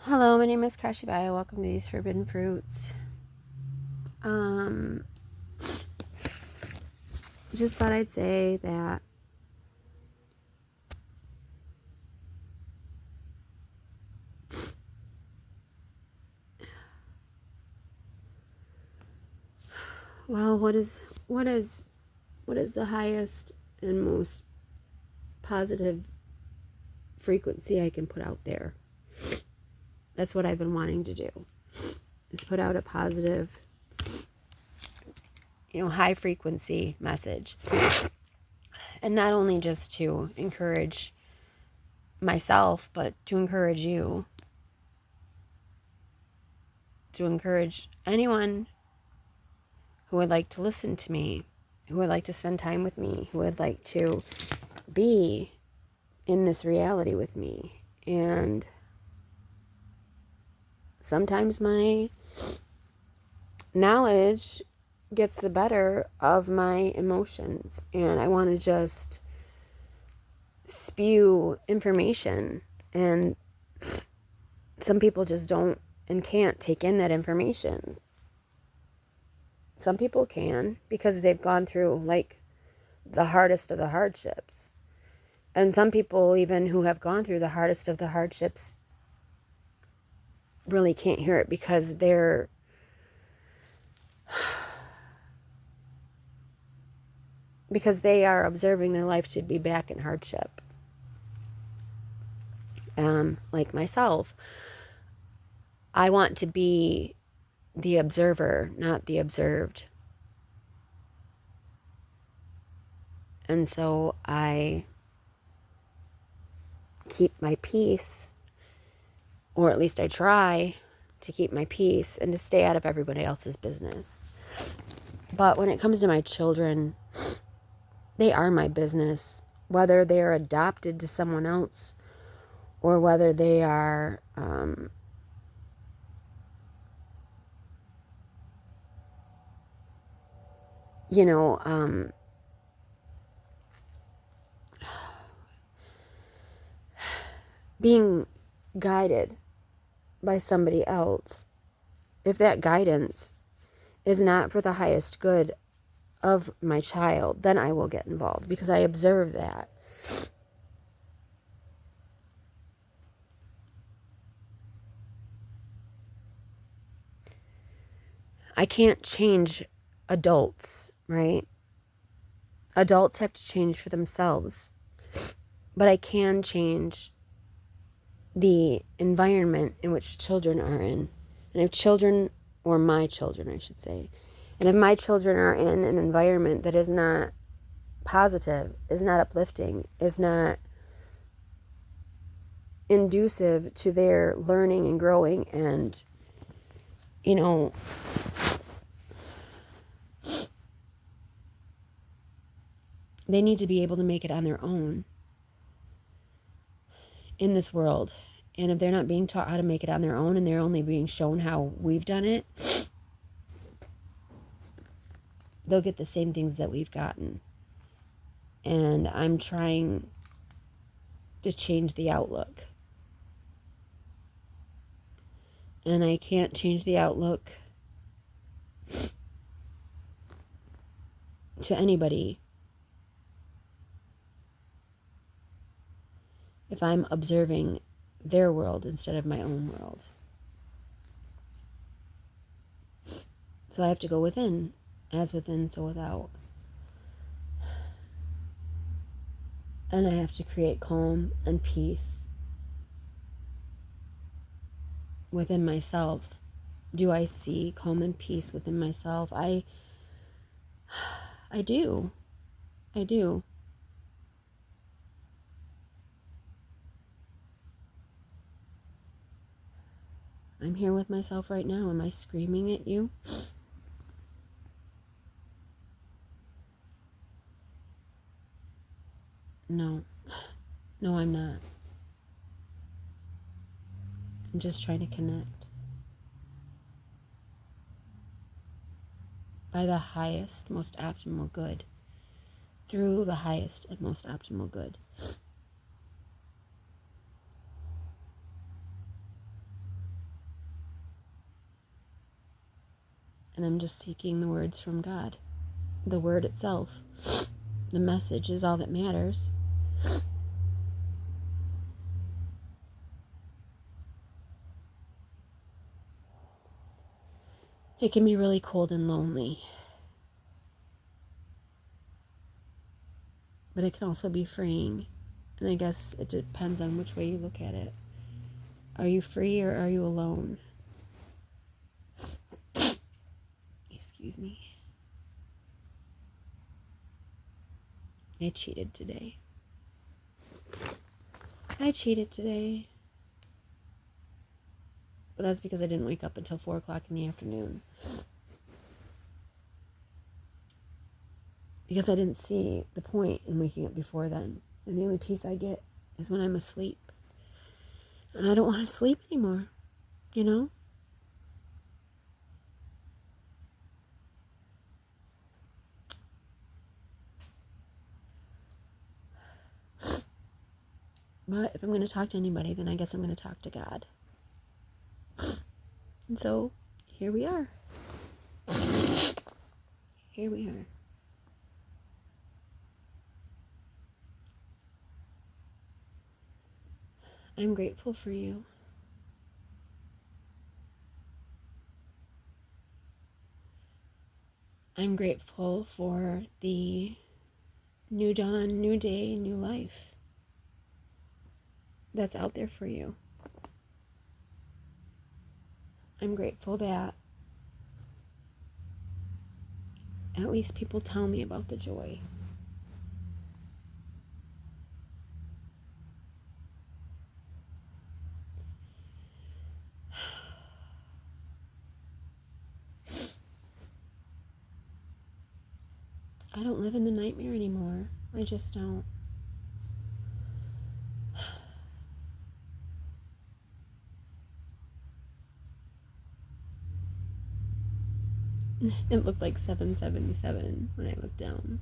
Hello, my name is Kashi Baya. Welcome to these Forbidden Fruits. Um, just thought I'd say that what is the highest and most positive frequency I can put out there? That's what I've been wanting to do. Is put out a positive, high frequency message. And not only just to encourage myself, but to encourage you, to encourage anyone who would like to listen to me, who would like to spend time with me, who would like to be in this reality with me. And sometimes my knowledge gets the better of my emotions, and I want to just spew information, and some people just don't and can't take in that information. Some people can because they've gone through like the hardest of the hardships. And some people, even who have gone through the hardest of the hardships, really can't hear it because they are observing their life to be back in hardship. Like myself, I want to be the observer, not the observed. And so I keep my peace, or at least I try to keep my peace and to stay out of everybody else's business. But when it comes to my children, they are my business, whether they're adopted to someone else or whether they are being guided by somebody else. If that guidance is not for the highest good of my child, then I will get involved because I observe that. I can't change adults, right? Adults have to change for themselves. But I can change the environment in which children are in. And if children, or my children, I should say, and if my children are in an environment that is not positive, is not uplifting, is not inducive to their learning and growing, and, they need to be able to make it on their own in this world. And if they're not being taught how to make it on their own and they're only being shown how we've done it, they'll get the same things that we've gotten. And I'm trying to change the outlook. And I can't change the outlook to anybody if I'm observing their world instead of my own world. So I have to go within. As within, so without. And I have to create calm and peace within myself. Do I see calm and peace within myself? I do. I do. I'm here with myself right now. Am I screaming at you? No. No, I'm not. I'm just trying to connect by the highest, most optimal good, through the highest and most optimal good. And I'm just seeking the words from God. The word itself. The message is all that matters. It can be really cold and lonely. But it can also be freeing. And I guess it depends on which way you look at it. Are you free or are you alone? Excuse me. I cheated today. But that's because I didn't wake up until 4 o'clock in the afternoon. Because I didn't see the point in waking up before then. And the only peace I get is when I'm asleep. And I don't want to sleep anymore, you know? But if I'm going to talk to anybody, then I guess I'm going to talk to God. And so, here we are. Here we are. I'm grateful for you. I'm grateful for the new dawn, new day, new life that's out there for you. I'm grateful that at least people tell me about the joy. I don't live in the nightmare anymore. I just don't. It looked like 777 when I looked down.